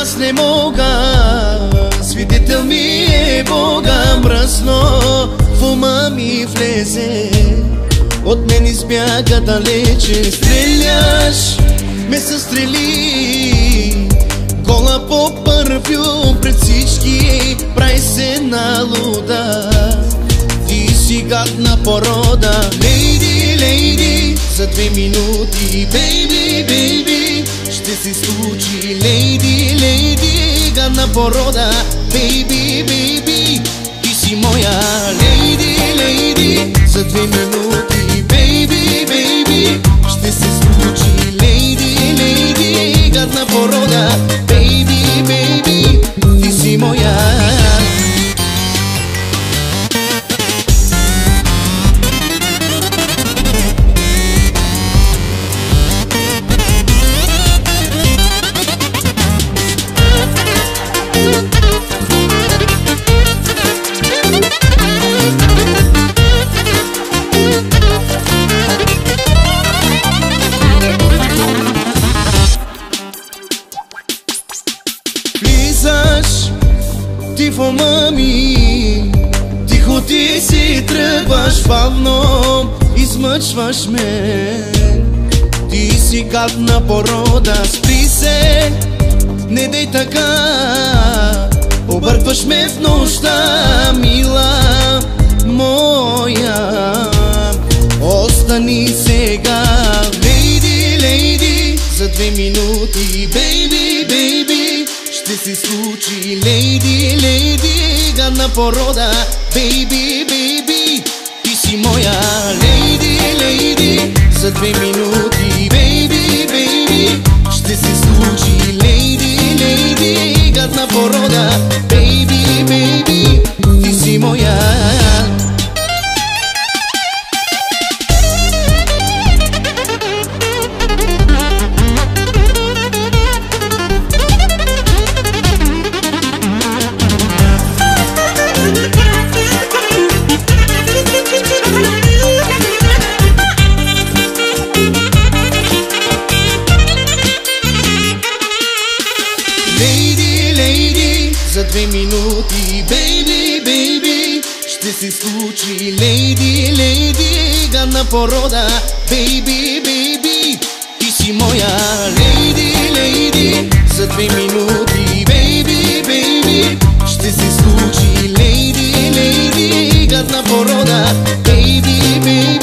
аз не мога, свидетел ми е Бога. Мръсно в ума ми влезе, от мен избяга далече. Стреляш ме със стрели, гола по парфюм пред всички, прави се на луда. Ти си гадна порода, лейди, лейди, за 2 минути, бейби, бейби, ще се случи. Лейди, лейди, гадна порода, бейби, бейби, ти си моя. Лейди, лейди, за 2 минути, бейби, бейби, ще се случи. Лейди, лейди, гадна порода, бейби, бейби, ти си моя. Ти в ума ми, тихо ти си тръгваш, бавно измъчваш ме. Ти си гадна порода, спри се, не дей така, объркваш ме в нощта, мила моя. Остани сега, лейди, лейди, за 2 минути, бейби, бейби, ще се случи. Лейди, лейди, гадна порода, бейби, бейби, ти си моя. Лейди, лейди, за 2 минути, бейби, бейби, ще се случи. Лейди, лейди, гадна порода, бейби, бейби, ти си моя. Лейди, лейди, за 2 минути, бейби, бейби, ще се случи. Лейди, лейди, гадна порода, бейби, бейби, ти си моя. Лейди, лейди, за 2 минути, бейби, бейби, ще се случи. Лейди, лейди, гадна порода, бейби, бейби,